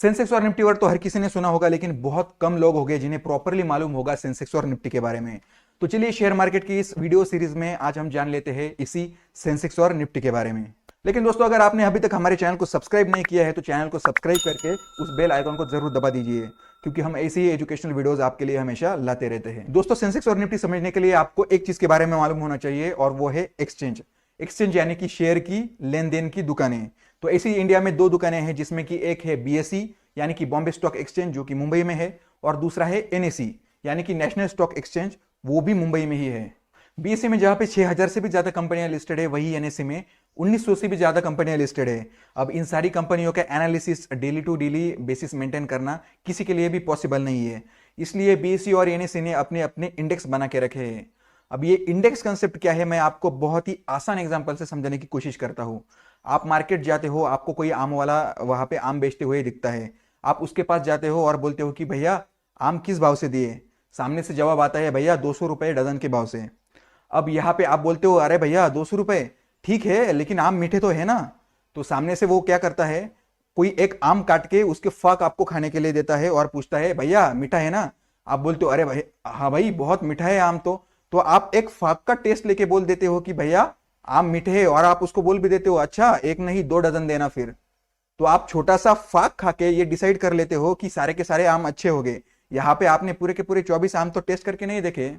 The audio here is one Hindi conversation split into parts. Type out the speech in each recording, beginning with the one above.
सेंसेक्स और निफ्टी वर्ड तो हर किसी ने सुना होगा, लेकिन बहुत कम लोग होंगे जिन्हें प्रॉपरली मालूम होगा सेंसेक्स और निफ्टी के बारे में। तो चलिए शेयर मार्केट की इस वीडियो सीरीज में आज हम जान लेते हैं इसी सेंसेक्स और निफ्टी के बारे में। लेकिन दोस्तों, अगर आपने अभी तक हमारे चैनल को सब्सक्राइब नहीं किया है तो चैनल को सब्सक्राइब करके उस बेल आइकन को जरूर दबा दीजिए, क्योंकि हम ऐसी ही एजुकेशनल वीडियोस आपके लिए हमेशा लाते रहते हैं। दोस्तों, सेंसेक्स और निफ्टी समझने के लिए आपको एक चीज के बारे में मालूम होना चाहिए, और वो है एक्सचेंज। एक्सचेंज यानी कि शेयर की लेन देन की दुकानें। तो ऐसी इंडिया में दो दुकानें हैं, जिसमें कि एक है बीएसई यानी कि बॉम्बे स्टॉक एक्सचेंज, जो कि मुंबई में है, और दूसरा है एनएसई यानी कि नेशनल स्टॉक एक्सचेंज, वो भी मुंबई में ही है। बीएसई में जहां पे 6000 से भी ज्यादा कंपनियां लिस्टेड है, वही एनएसई में 1900 से भी ज्यादा कंपनियां लिस्टेड है। अब इन सारी कंपनियों का analysis daily to daily basis maintain करना किसी के लिए भी पॉसिबल नहीं है, इसलिए बीएसई और एनएसई ने अपने अपने इंडेक्स बना के रखे हैं। अब ये इंडेक्स कंसेप्ट क्या है, मैं आपको बहुत ही आसान एग्जांपल से समझाने की कोशिश करता हूं। आप मार्केट जाते हो, आपको कोई आम वाला वहां पे आम बेचते हुए दिखता है। आप उसके पास जाते हो और बोलते हो कि भैया आम किस भाव से दिए। सामने से जवाब आता है भैया 200 रुपए डजन के भाव से। अब यहाँ पे आप बोलते हो अरे भैया 200 रुपए ठीक है, लेकिन आम मीठे तो है ना। तो सामने से वो क्या करता है, कोई एक आम काट के उसके फाक आपको खाने के लिए देता है और पूछता है भैया मीठा है ना। आप बोलते हो अरे भाई हाँ भाई बहुत मीठा है आम तो आप एक फाक का टेस्ट लेके बोल देते हो कि भैया आम मीठे है, और आप उसको बोल भी देते हो अच्छा एक नहीं 2 डजन देना। फिर तो आप छोटा सा फाक खा के ये डिसाइड कर लेते हो कि सारे के सारे आम अच्छे हो गए। यहाँ पे आपने पूरे के पूरे 24 आम तो टेस्ट करके नहीं देखे।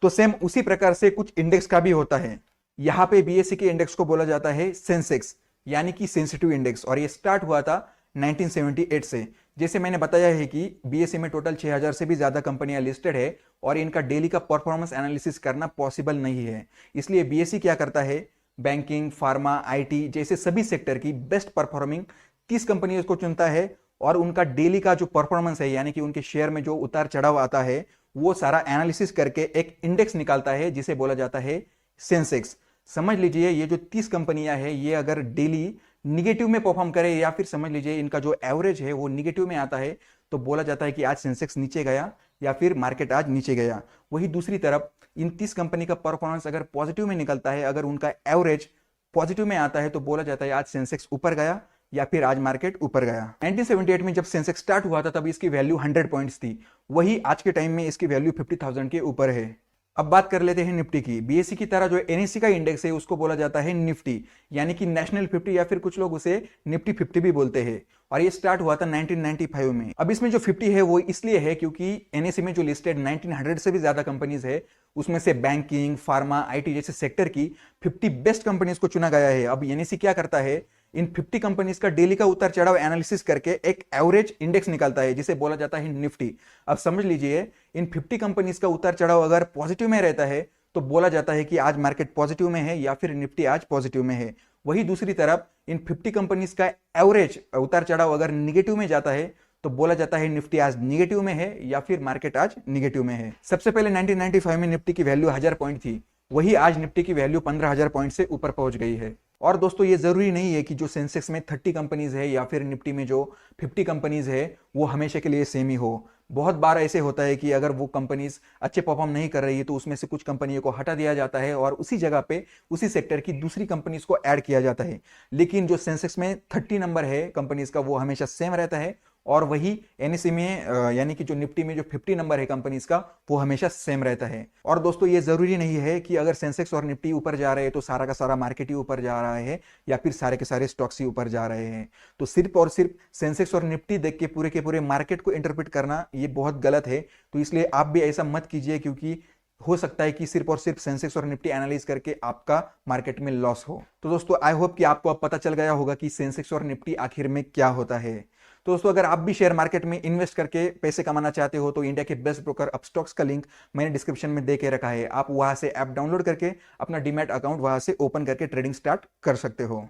तो सेम उसी प्रकार से कुछ इंडेक्स का भी होता है। यहाँ पे बीएसई के इंडेक्स को बोला जाता है सेंसेक्स यानी कि सेंसिटिव इंडेक्स, और ये स्टार्ट हुआ था 1978 से। जैसे मैंने बताया है कि बीएसई में टोटल 6000 से भी ज्यादा कंपनियां लिस्टेड है, और इनका डेली का परफॉर्मेंस एनालिसिस करना पॉसिबल नहीं है। इसलिए बीएसई क्या करता है, बैंकिंग, फार्मा, आईटी जैसे सभी सेक्टर की बेस्ट परफॉर्मिंग 30 कंपनियों को चुनता है, और उनका डेली का जो परफॉर्मेंस है यानी कि उनके शेयर में जो उतार चढ़ाव आता है वो सारा एनालिसिस करके एक इंडेक्स निकालता है, जिसे बोला जाता है सेंसेक्स। समझ लीजिए ये जो 30 कंपनियां हैं, ये अगर डेली निगेटिव में परफॉर्म करे, या फिर समझ लीजिए इनका जो एवरेज है वो निगेटिव में आता है, तो बोला जाता है कि आज सेंसेक्स नीचे गया या फिर मार्केट आज नीचे गया। वही दूसरी तरफ इन 30 कंपनी का परफॉर्मेंस अगर पॉजिटिव में निकलता है, अगर उनका एवरेज पॉजिटिव में आता है, तो बोला जाता है आज सेंसेक्स ऊपर गया या फिर आज मार्केट ऊपर गया। 1978 में जब सेंसेक्स स्टार्ट हुआ था तब इसकी वैल्यू 100 पॉइंट्स थी। वही आज के टाइम में इसकी वैल्यू 50,000 के ऊपर है। अब बात कर लेते हैं निफ्टी की। बीएसई की तरह जो एनएसई का इंडेक्स है उसको बोला जाता है निफ्टी यानी कि नेशनल 50, या फिर कुछ लोग उसे निफ्टी 50 भी बोलते हैं, और ये स्टार्ट हुआ था 1995 में। अब इसमें जो 50 है वो इसलिए है क्योंकि एनएसई में जो लिस्टेड 1900 से भी ज्यादा कंपनीज है, उसमें से बैंकिंग, फार्मा, आईटी जैसे सेक्टर की 50 बेस्ट कंपनीज को चुना गया है। अब एनएसई क्या करता है, इन 50 कंपनीज का डेली का उतार चढ़ाव एनालिसिस करके एक एवरेज इंडेक्स निकालता है, जिसे बोला जाता है निफ्टी। अब समझ लीजिए इन 50 कंपनीज का उतार चढ़ाव अगर पॉजिटिव में रहता है तो बोला जाता है कि आज मार्केट पॉजिटिव में है या फिर निफ्टी आज पॉजिटिव में है। वही दूसरी तरफ इन 50 कंपनीज का एवरेज उतार चढ़ाव अगर निगेटिव में जाता है तो बोला जाता है निफ्टी आज निगेटिव में है या फिर मार्केट आज निगेटिव में है। सबसे पहले 1995 में निफ्टी की वैल्यू 1000 पॉइंट थी, वही आज निफ्टी की वैल्यू 15,000 पॉइंट से ऊपर पहुंच गई है। और दोस्तों, ये जरूरी नहीं है कि जो सेंसेक्स में 30 कंपनीज है या फिर निफ्टी में जो 50 कंपनीज है वो हमेशा के लिए सेम ही हो। बहुत बार ऐसे होता है कि अगर वो कंपनीज अच्छे परफॉर्म नहीं कर रही है तो उसमें से कुछ कंपनियों को हटा दिया जाता है और उसी जगह पे उसी सेक्टर की दूसरी कंपनीज को ऐड किया जाता है। लेकिन जो सेंसेक्स में 30 नंबर है कंपनीज का वो हमेशा सेम रहता है, और वही एनएसई में यानी कि जो निफ्टी में जो 50 नंबर है कंपनीज का वो हमेशा सेम रहता है। और दोस्तों, ये जरूरी नहीं है कि अगर सेंसेक्स और निफ्टी ऊपर जा रहे हैं तो सारा का सारा मार्केट ही ऊपर जा रहा है या फिर सारे के सारे स्टॉक्स ही ऊपर जा रहे हैं। तो सिर्फ और सिर्फ सेंसेक्स और निफ्टी देख के पूरे मार्केट को इंटरप्रेट करना ये बहुत गलत है। तो इसलिए आप भी ऐसा मत कीजिए, क्योंकि हो सकता है कि सिर्फ और सिर्फ सेंसेक्स और निफ्टी एनालाइज करके आपका मार्केट में लॉस हो। तो दोस्तों, आई होप कि आपको अब पता चल गया होगा कि सेंसेक्स और निफ्टी आखिर में क्या होता है। तो दोस्तों, अगर आप भी शेयर मार्केट में इन्वेस्ट करके पैसे कमाना चाहते हो तो इंडिया के बेस्ट ब्रोकर अपस्टॉक्स का लिंक मैंने डिस्क्रिप्शन में दे के रखा है। आप वहां से ऐप डाउनलोड करके अपना डीमैट अकाउंट वहां से ओपन करके ट्रेडिंग स्टार्ट कर सकते हो।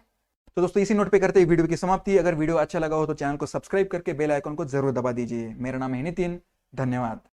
तो दोस्तों, इसी नोट पे करते हैं वीडियो की समाप्ति। अगर वीडियो अच्छा लगा हो तो चैनल को सब्सक्राइब करके बेल आइकन को जरूर दबा दीजिए। मेरा नाम है नितिन, धन्यवाद।